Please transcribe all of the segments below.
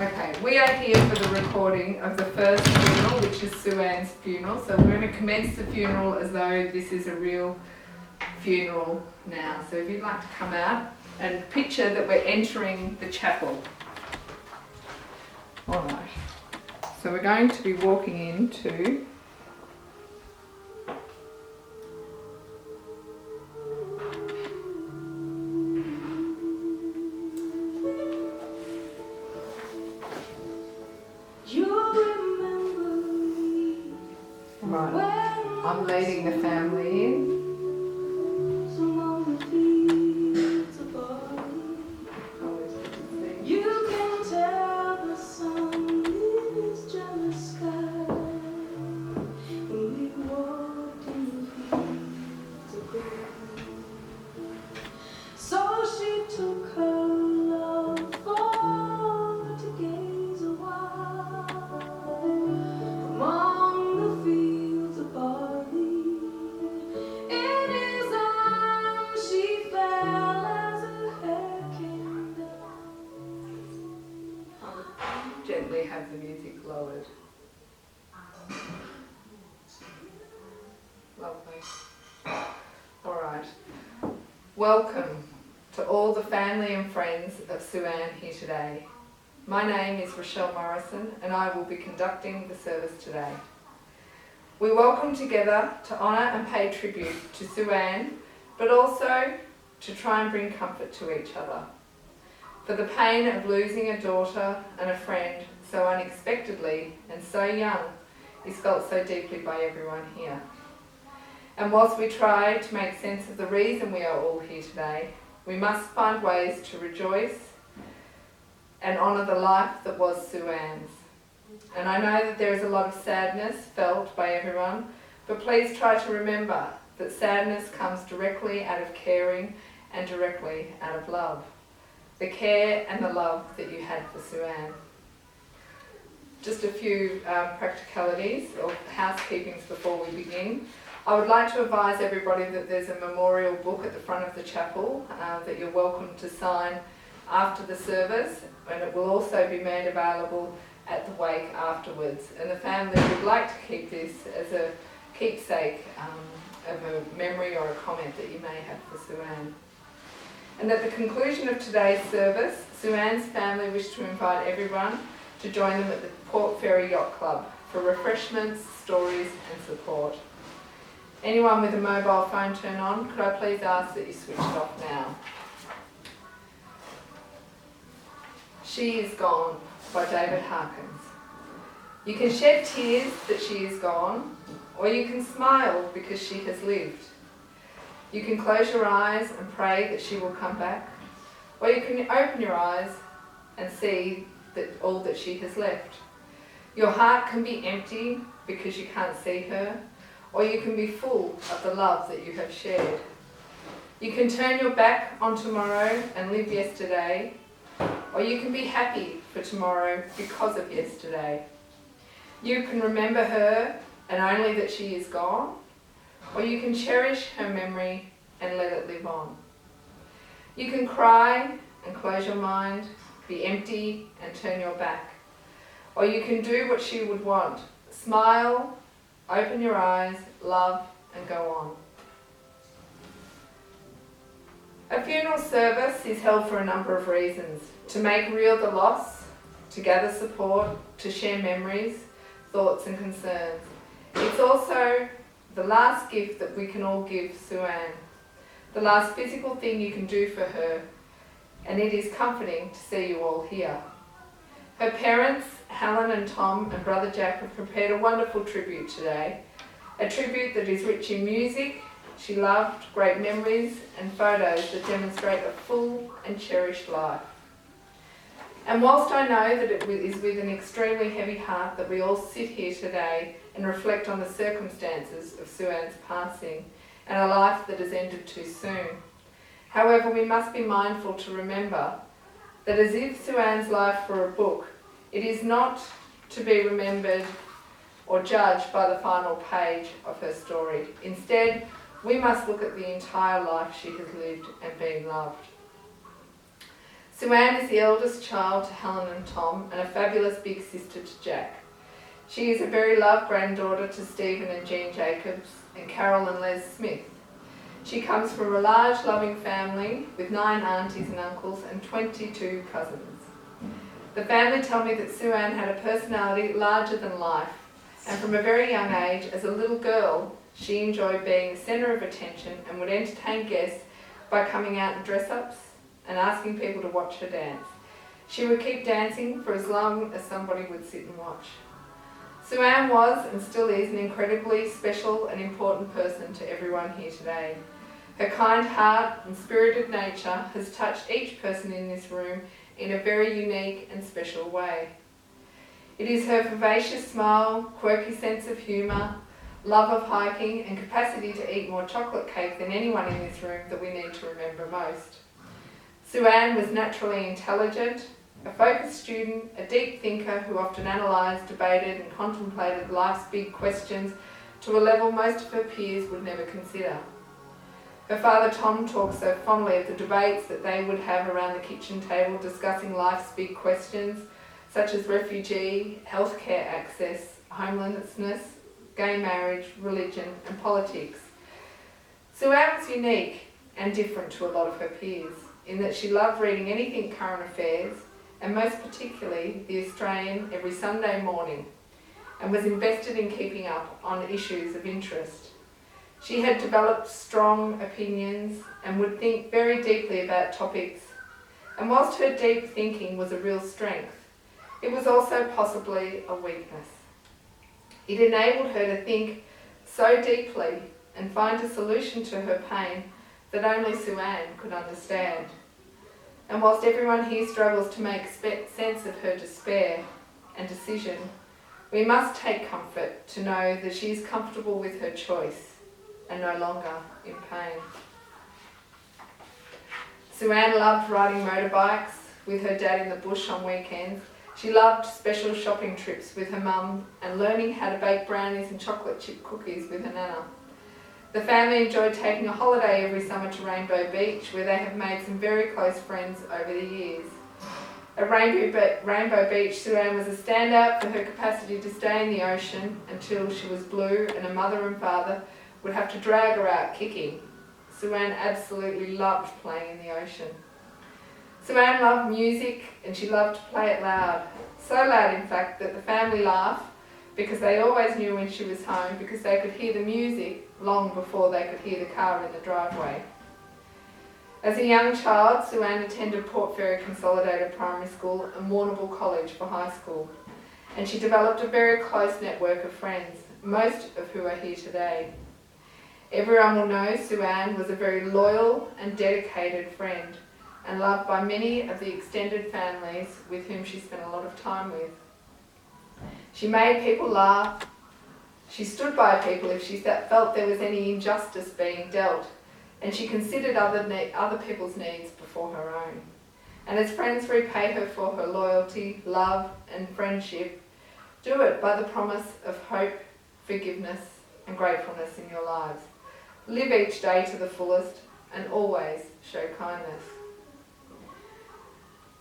Okay, we are here for the recording of the first funeral, which is Sue Ann's funeral. So we're going to commence the funeral as though this is a real funeral now. So if you'd like to come out and picture that we're entering the chapel. Alright, so we're going to be walking into I'm leading the family in. You can tell the sun is jealous sky when we walked in the fields of gold. So she took her love for to gaze a while among the fields of barley. In his arms she fell as her hair came down. Gently have the music lowered. Lovely. Alright. Welcome to all the family and friends of Sue Ann here today. My name is Rochelle Morrison and I will be conducting the service today. We welcome together to honour and pay tribute to Sue Ann, but also to try and bring comfort to each other. For the pain of losing a daughter and a friend so unexpectedly and so young is felt so deeply by everyone here. And whilst we try to make sense of the reason we are all here today, we must find ways to rejoice and honour the life that was Sue Ann's. And I know that there is a lot of sadness felt by everyone, but please try to remember that sadness comes directly out of caring and directly out of love. The care and the love that you had for Sue Ann. Just a few practicalities or housekeepings before we begin. I would like to advise everybody that there's a memorial book at the front of the chapel that you're welcome to sign after the service, and it will also be made available at the wake afterwards. And the family would like to keep this as a keepsake of a memory or a comment that you may have for Sue Ann. And at the conclusion of today's service, Sue Ann's family wish to invite everyone to join them at the Port Fairy Yacht Club for refreshments, stories and support. Anyone with a mobile phone turn on, could I please ask that you switch it off now? She is Gone by David Harkins. You can shed tears that she is gone, or you can smile because she has lived. You can close your eyes and pray that she will come back, or you can open your eyes and see that all that she has left. Your heart can be empty because you can't see her, or you can be full of the love that you have shared. You can turn your back on tomorrow and live yesterday, or you can be happy for tomorrow because of yesterday. You can remember her and only that she is gone, or you can cherish her memory and let it live on. You can cry and close your mind, be empty and turn your back, or you can do what she would want, smile, open your eyes, love and go on. A funeral service is held for a number of reasons: to make real the loss, to gather support, to share memories, thoughts and concerns. It's also the last gift that we can all give Sue Ann, the last physical thing you can do for her, and it is comforting to see you all here. Her parents, Helen and Tom and brother Jack, have prepared a wonderful tribute today, a tribute that is rich in music she loved, great memories and photos that demonstrate a full and cherished life. And whilst I know that it is with an extremely heavy heart that we all sit here today and reflect on the circumstances of Sue Ann's passing and a life that has ended too soon, however, we must be mindful to remember that as if Sue Ann's life were a book, it is not to be remembered or judged by the final page of her story. Instead, we must look at the entire life she has lived and been loved. Sue-Ann is the eldest child to Helen and Tom and a fabulous big sister to Jack. She is a very loved granddaughter to Stephen and Jean Jacobs and Carol and Les Smith. She comes from a large loving family with 9 aunties and uncles and 22 cousins. The family tell me that Sue-Ann had a personality larger than life, and from a very young age, as a little girl, she enjoyed being the centre of attention and would entertain guests by coming out in dress-ups and asking people to watch her dance. She would keep dancing for as long as somebody would sit and watch. Sue-Ann was and still is an incredibly special and important person to everyone here today. Her kind heart and spirited nature has touched each person in this room in a very unique and special way. It is her vivacious smile, quirky sense of humour, love of hiking and capacity to eat more chocolate cake than anyone in this room that we need to remember most. Sue-Ann was naturally intelligent, a focused student, a deep thinker who often analysed, debated and contemplated life's big questions to a level most of her peers would never consider. Her father Tom talks so fondly of the debates that they would have around the kitchen table discussing life's big questions such as refugee, healthcare access, homelessness, gay marriage, religion and politics. Sue-Ann was unique and different to a lot of her peers in that she loved reading anything current affairs and most particularly The Australian every Sunday morning, and was invested in keeping up on issues of interest. She had developed strong opinions and would think very deeply about topics, and whilst her deep thinking was a real strength, it was also possibly a weakness. It enabled her to think so deeply and find a solution to her pain that only Sue-Ann could understand. And whilst everyone here struggles to make sense of her despair and decision, we must take comfort to know that she is comfortable with her choice and no longer in pain. Sue-Ann loved riding motorbikes with her dad in the bush on weekends. She loved special shopping trips with her mum and learning how to bake brownies and chocolate chip cookies with her nana. The family enjoyed taking a holiday every summer to Rainbow Beach, where they have made some very close friends over the years. At Rainbow Beach, Sue-Ann was a standout for her capacity to stay in the ocean until she was blue and her mother and father would have to drag her out kicking. Sue-Ann absolutely loved playing in the ocean. Sue-Ann loved music and she loved to play it loud. So loud, in fact, that the family laughed because they always knew when she was home because they could hear the music long before they could hear the car in the driveway. As a young child, Sue-Ann attended Port Fairy Consolidated Primary School and Warrnambool College for high school, and she developed a very close network of friends, most of who are here today. Everyone will know Sue-Ann was a very loyal and dedicated friend and loved by many of the extended families with whom she spent a lot of time with. She made people laugh. She stood by people if she felt there was any injustice being dealt, and she considered other people's needs before her own. And as friends repay her for her loyalty, love and friendship, do it by the promise of hope, forgiveness and gratefulness in your lives. Live each day to the fullest and always show kindness.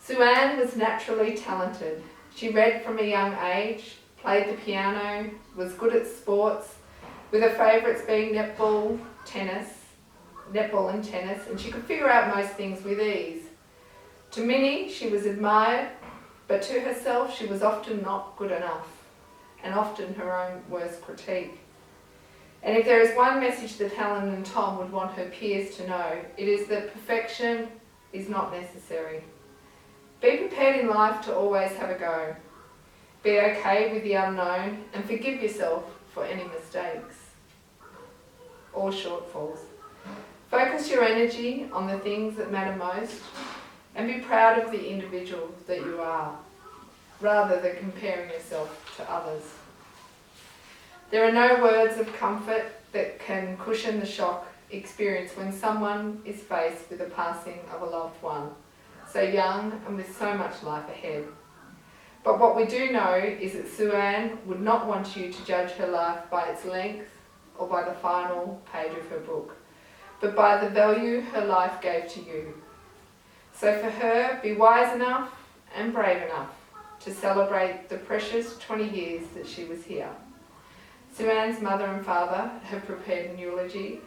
Sue-Ann was naturally talented. She read from a young age, played the piano, was good at sports, with her favourites being netball and tennis, and she could figure out most things with ease. To many, she was admired, but to herself, she was often not good enough, and often her own worst critique. And if there is one message that Helen and Tom would want her peers to know, it is that perfection is not necessary. Be prepared in life to always have a go. Be okay with the unknown and forgive yourself for any mistakes or shortfalls. Focus your energy on the things that matter most and be proud of the individual that you are, rather than comparing yourself to others. There are no words of comfort that can cushion the shock experienced when someone is faced with the passing of a loved one, so young and with so much life ahead. But what we do know is that Sue-Ann would not want you to judge her life by its length or by the final page of her book, but by the value her life gave to you. So for her, be wise enough and brave enough to celebrate the precious 20 years that she was here. Sue-Ann's mother and father have prepared an eulogy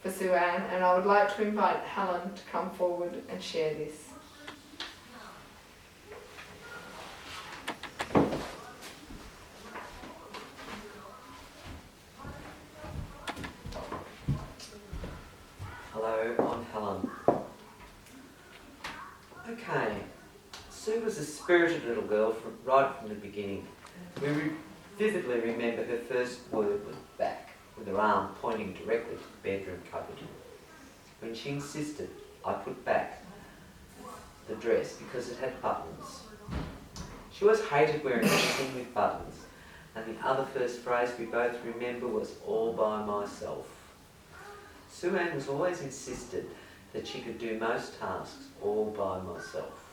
for Sue-Ann, and I would like to invite Helen to come forward and share this. Hello, I'm Helen. Okay, Sue was a spirited little girl right from the beginning. We vividly remember her first word was back, with her arm pointing directly to the bedroom cupboard. When she insisted I put back the dress because it had buttons. She always hated wearing anything with buttons, and the other first phrase we both remember was all by myself. Sue-Ann was always insisted that she could do most tasks all by myself.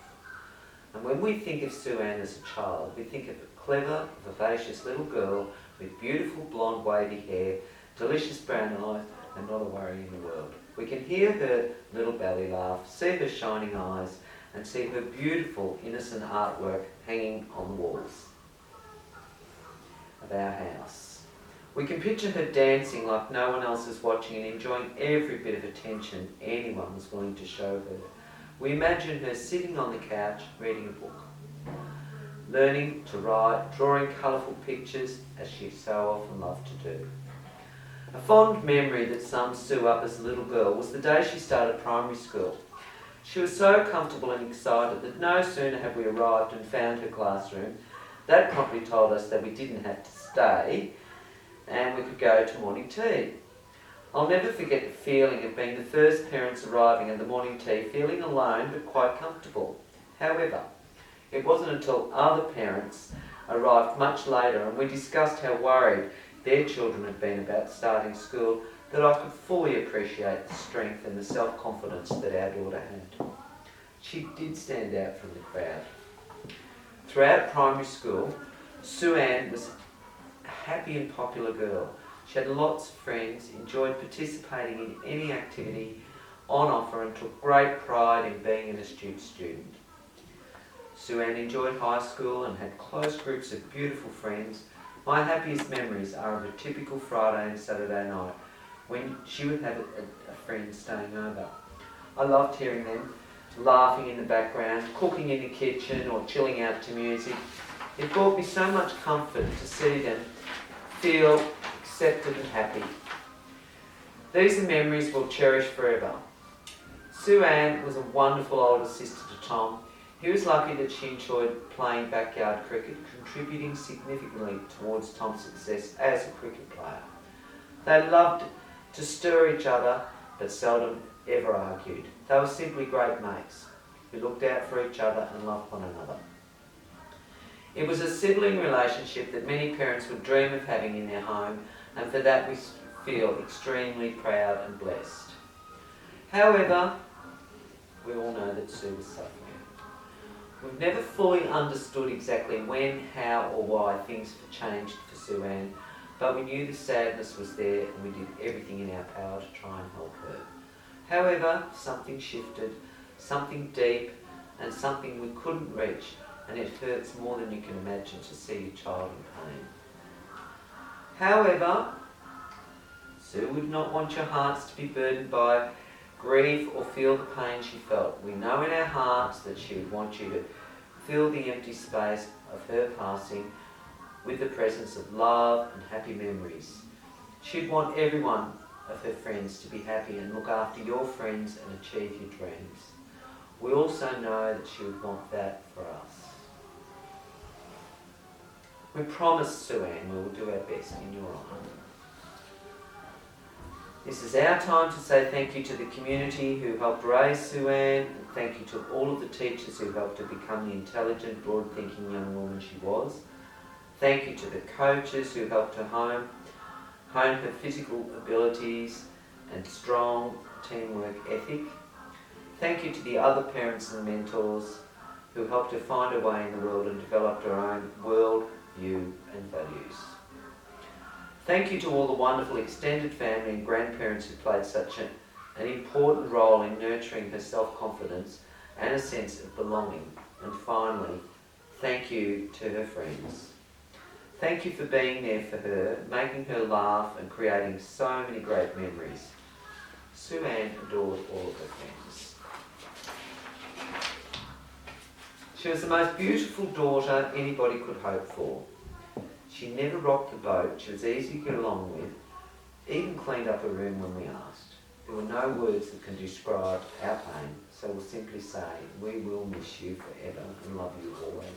And when we think of Sue-Ann as a child, we think of a clever, vivacious little girl with beautiful blonde wavy hair, delicious brown eyes, and not a worry in the world. We can hear her little belly laugh, see her shining eyes, and see her beautiful, innocent artwork hanging on the walls of our house. We can picture her dancing like no one else is watching and enjoying every bit of attention anyone was willing to show her. We imagine her sitting on the couch reading a book, learning to write, drawing colourful pictures as she so often loved to do. A fond memory that sums Sue up as a little girl was the day she started primary school. She was so comfortable and excited that no sooner had we arrived and found her classroom, that promptly told us that we didn't have to stay and we could go to morning tea. I'll never forget the feeling of being the first parents arriving at the morning tea, feeling alone but quite comfortable. However, it wasn't until other parents arrived much later and we discussed how worried their children had been about starting school that I could fully appreciate the strength and the self-confidence that our daughter had. She did stand out from the crowd. Throughout primary school, Sue-Ann was a happy and popular girl. She had lots of friends, enjoyed participating in any activity on offer and took great pride in being an astute student. Sue-Ann enjoyed high school and had close groups of beautiful friends. My happiest memories are of a typical Friday and Saturday night when she would have a friend staying over. I loved hearing them laughing in the background, cooking in the kitchen or chilling out to music. It brought me so much comfort to see them feel accepted and happy. These are memories we'll cherish forever. Sue-Ann was a wonderful older sister to Tom. He was lucky that she enjoyed playing backyard cricket, contributing significantly towards Tom's success as a cricket player. They loved to stir each other, but seldom ever argued. They were simply great mates who looked out for each other and loved one another. It was a sibling relationship that many parents would dream of having in their home, and for that we feel extremely proud and blessed. However, we all know that Sue was suffering. We've never fully understood exactly when, how or why things changed for Sue-Ann, but we knew the sadness was there and we did everything in our power to try and help her. However, something shifted, something deep and something we couldn't reach, and it hurts more than you can imagine to see your child in pain. However, Sue would not want your hearts to be burdened by grief or feel the pain she felt. We know in our hearts that she would want you to fill the empty space of her passing with the presence of love and happy memories. She'd want every one of her friends to be happy and look after your friends and achieve your dreams. We also know that she would want that for us. We promise, Sue-Ann, we will do our best in your honour. This is our time to say thank you to the community who helped raise Sue-Ann, and thank you to all of the teachers who helped her become the intelligent, broad-thinking young woman she was. Thank you to the coaches who helped her hone her physical abilities and strong teamwork ethic. Thank you to the other parents and mentors who helped her find her way in the world and developed her own world view and values. Thank you to all the wonderful extended family and grandparents who played such an important role in nurturing her self-confidence and a sense of belonging. And finally, thank you to her friends. Thank you for being there for her, making her laugh and creating so many great memories. Sue-Ann adored all of her friends. She was the most beautiful daughter anybody could hope for. She never rocked the boat, she was easy to get along with, even cleaned up her room when we asked. There were no words that can describe our pain, so we'll simply say, we will miss you forever and love you always,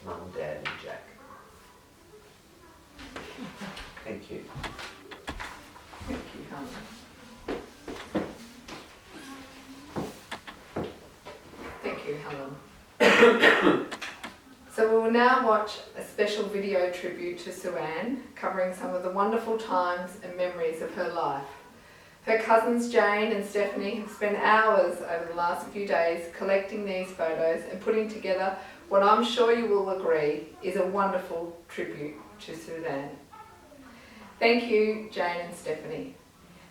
Mum, Dad and Jack. Thank you. Thank you, Helen. Thank you, Helen. So we will now watch a special video tribute to Sue-Ann, covering some of the wonderful times and memories of her life. Her cousins Jane and Stephanie have spent hours over the last few days collecting these photos and putting together what I'm sure you will agree is a wonderful tribute to Sue-Ann. Thank you, Jane and Stephanie.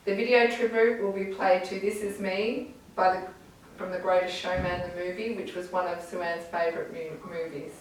The video tribute will be played to This Is Me from The Greatest Showman, the movie, which was one of Sue-Ann's favourite movies.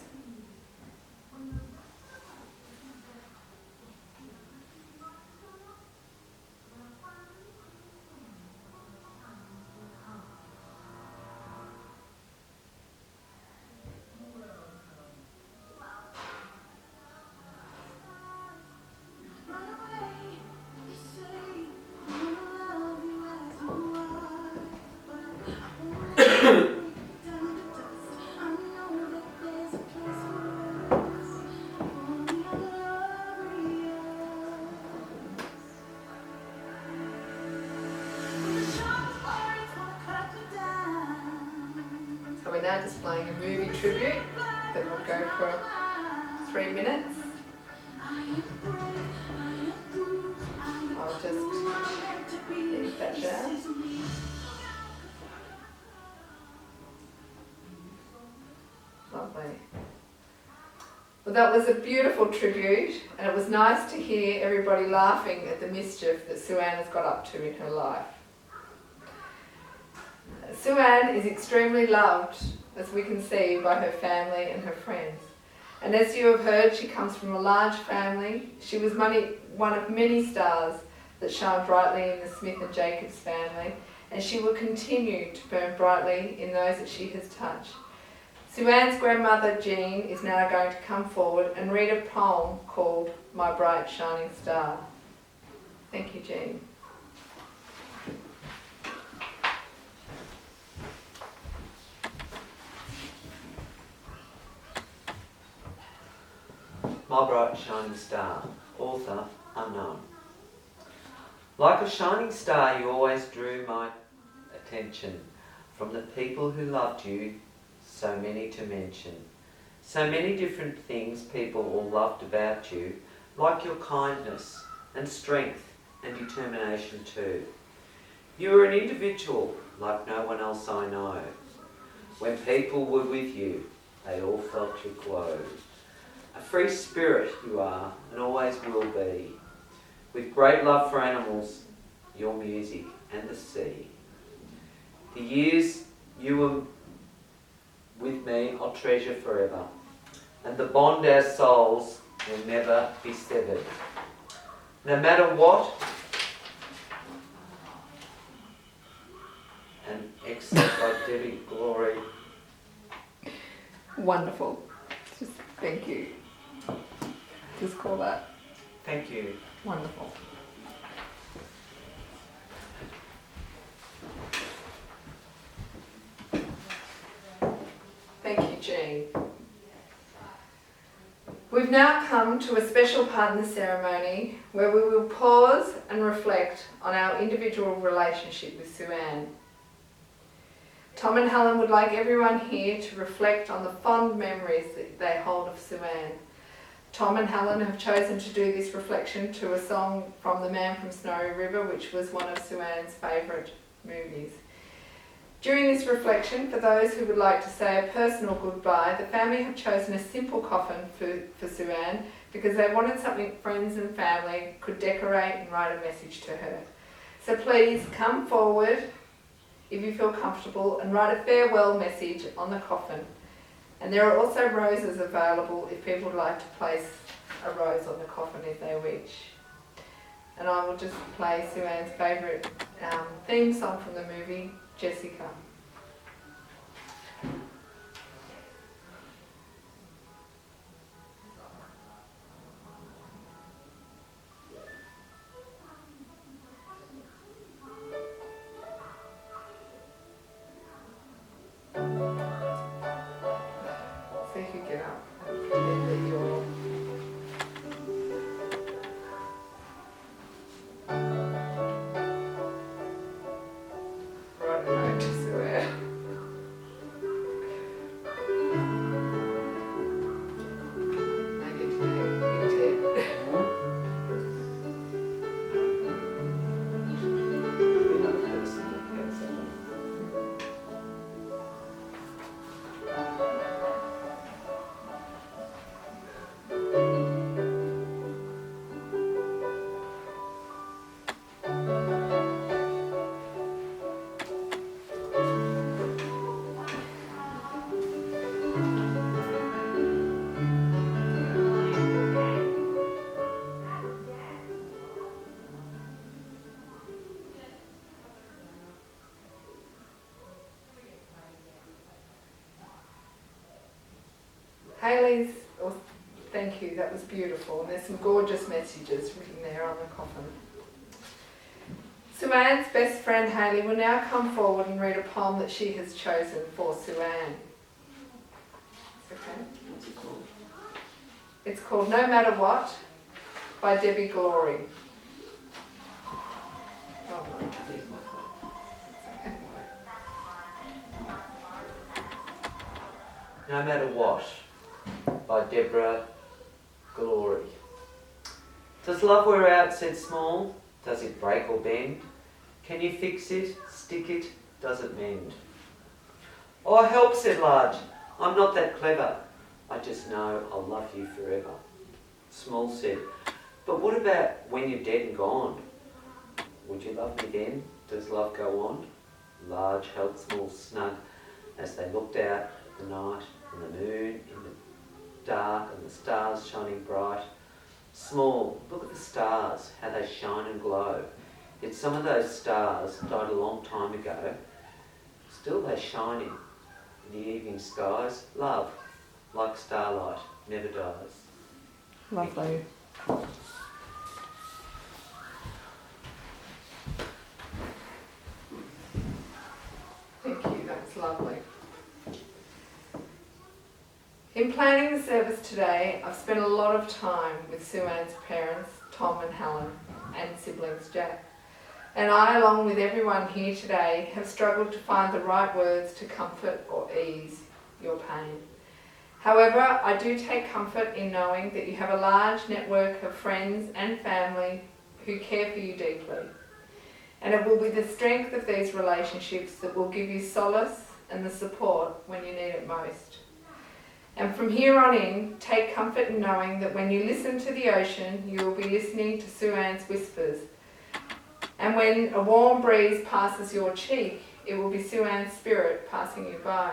So we're now displaying a movie tribute that will go for 3 minutes. I'll just leave that there. Lovely. Well, that was a beautiful tribute, and it was nice to hear everybody laughing at the mischief that Sue-Ann has got up to in her life. Sue-Ann is extremely loved, as we can see, by her family and her friends. And as you have heard, she comes from a large family. She was one of many stars that shone brightly in the Smith and Jacobs family, and she will continue to burn brightly in those that she has touched. Sue-Ann's grandmother, Jean, is now going to come forward and read a poem called My Bright Shining Star. Thank you, Jean. My Bright Shining Star, author unknown. Like a shining star, you always drew my attention from the people who loved you, so many to mention. So many different things people all loved about you, like your kindness and strength and determination too. You were an individual like no one else I know. When people were with you, they all felt your glow. A free spirit you are and always will be, with great love for animals, your music and the sea. The years you were with me I'll treasure forever, and the bond our souls will never be severed. No matter what, and except by Debbie Glory. Wonderful. Just thank you. Just call that Thank you. wonderful. Thank you, Jean. We've now come to a special part in the ceremony where we will pause and reflect on our individual relationship with Sue-Ann. Tom and Helen would like everyone here to reflect on the fond memories that they hold of Sue-Ann. Tom and Helen have chosen to do this reflection to a song from The Man from Snowy River, which was one of Sue-Ann's favourite movies. During this reflection, for those who would like to say a personal goodbye, the family have chosen a simple coffin for Sue-Ann because they wanted something friends and family could decorate and write a message to her. So please come forward if you feel comfortable, and write a farewell message on the coffin. And there are also roses available if people would like to place a rose on the coffin if they wish. And I will just play Sue Ann's favourite theme song from the movie, Jessica. So you could get up and pretend that you're right note to Sue Ann. I need to take you tip. Another person that gets that. Hayley's, oh, thank you, that was beautiful. And there's some gorgeous messages written there on the coffin. Sue Ann's best friend Hayley will now come forward and read a poem that she has chosen for Sue Ann. Okay. What's it called? It's called No Matter What by Debbie Glory. Oh, no. Here's my phone. Okay. No Matter What by Deborah Glory. Does love wear out, said Small? Does it break or bend? Can you fix it, stick it, does it mend? Oh, help, said Large. I'm not that clever. I just know I'll love you forever. Small said, but what about when you're dead and gone? Would you love me then? Does love go on? Large held Small snug as they looked out at the night and the moon in the dark and the stars shining bright. Small, look at the stars, how they shine and glow. Yet some of those stars died a long time ago. Still they're shining in the evening skies. Love, like starlight, never dies. Lovely. Thank you, that's lovely. In planning the service today, I've spent a lot of time with Sue Ann's parents, Tom and Helen, and siblings Jack. And I, along with everyone here today, have struggled to find the right words to comfort or ease your pain. However, I do take comfort in knowing that you have a large network of friends and family who care for you deeply. And it will be the strength of these relationships that will give you solace and the support when you need it most. And from here on in, take comfort in knowing that when you listen to the ocean, you will be listening to Sue Ann's whispers. And when a warm breeze passes your cheek, it will be Sue Ann's spirit passing you by.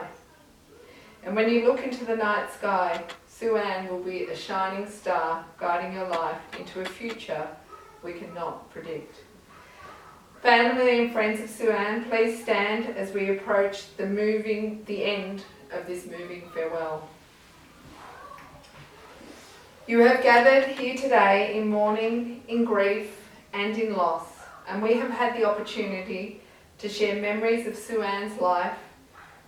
And when you look into the night sky, Sue Ann will be a shining star guiding your life into a future we cannot predict. Family and friends of Sue Ann, please stand as we approach the end of this moving farewell. You have gathered here today in mourning, in grief, and in loss, and we have had the opportunity to share memories of Sue Ann's life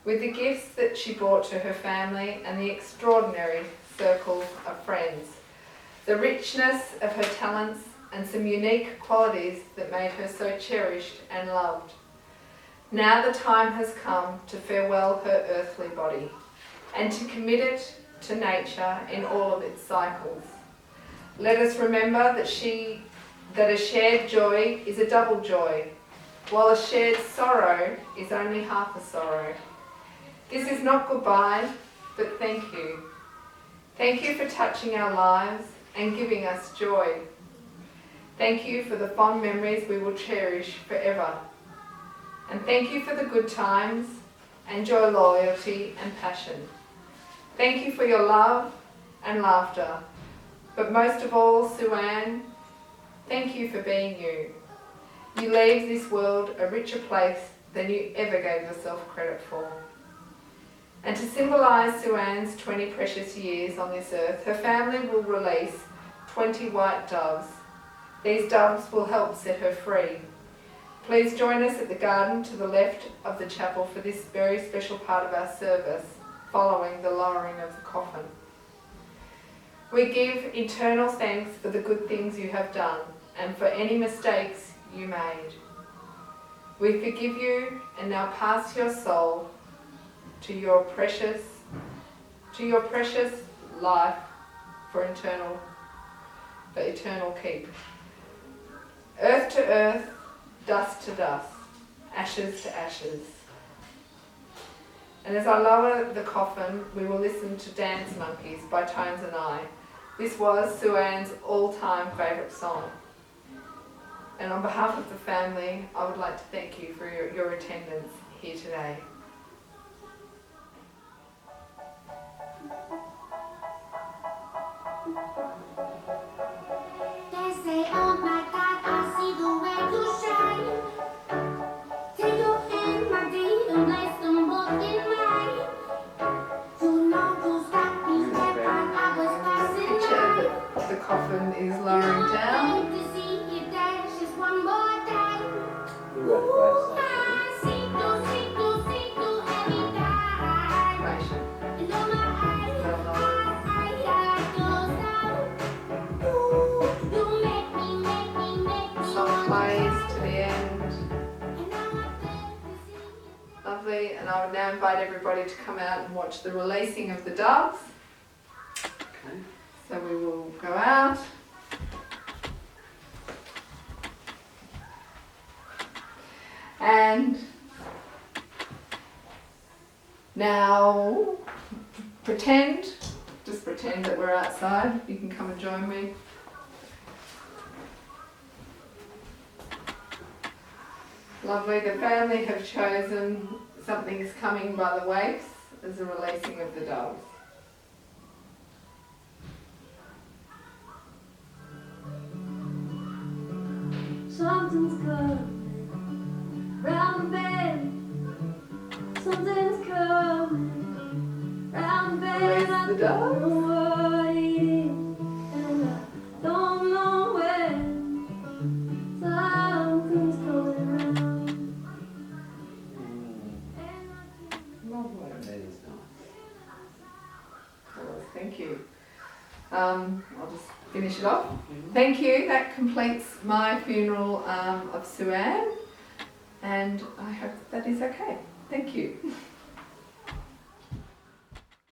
with the gifts that she brought to her family and the extraordinary circle of friends, the richness of her talents and some unique qualities that made her so cherished and loved. Now the time has come to farewell her earthly body and to commit it to nature in all of its cycles. Let us remember that a shared joy is a double joy, while a shared sorrow is only half a sorrow. This is not goodbye, but thank you. Thank you for touching our lives and giving us joy. Thank you for the fond memories we will cherish forever. And thank you for the good times and your loyalty and passion. Thank you for your love and laughter. But most of all, Sue-Ann, thank you for being you. You leave this world a richer place than you ever gave yourself credit for. And to symbolise Sue-Ann's 20 precious years on this earth, her family will release 20 white doves. These doves will help set her free. Please join us at the garden to the left of the chapel for this very special part of our service, following the lowering of the coffin. We give eternal thanks for the good things you have done and for any mistakes you made. We forgive you and now pass your soul to your precious life for eternal keep. Earth to earth, dust to dust, ashes to ashes. And as I lower the coffin, we will listen to Dance Monkeys by Tones and I. This was Sue-Ann's all-time favourite song. And on behalf of the family, I would like to thank you for your attendance here today. They say, oh my God, I see the way you shine. Take your hand, my dear, and place them both in mine. You know you stopped me right when I was passing by. The coffin is lowering down. I to see you dance just one more time. We wrote both sides. I see you every time. Information. And on my eyes, I goes down. Ooh, you make me Song plays to the end. And now I'm glad to see you. Lovely. And I would now invite everybody to come out and watch the releasing of the doves. Okay. So we will go out. And now just pretend that we're outside. You can come and join me. Lovely. The family have chosen Something's Coming by the Waves as the releasing of the doves. Something's coming round the bend. Something's coming round the bend. I Release the don't doves. know what it is, and I don't know when. Something's coming round. And I can't Lovely. That is nice. Cool, thank you. I'll just finish it off. Thank you. That completes my funeral of Sue-Ann, and I hope that is okay. Thank you.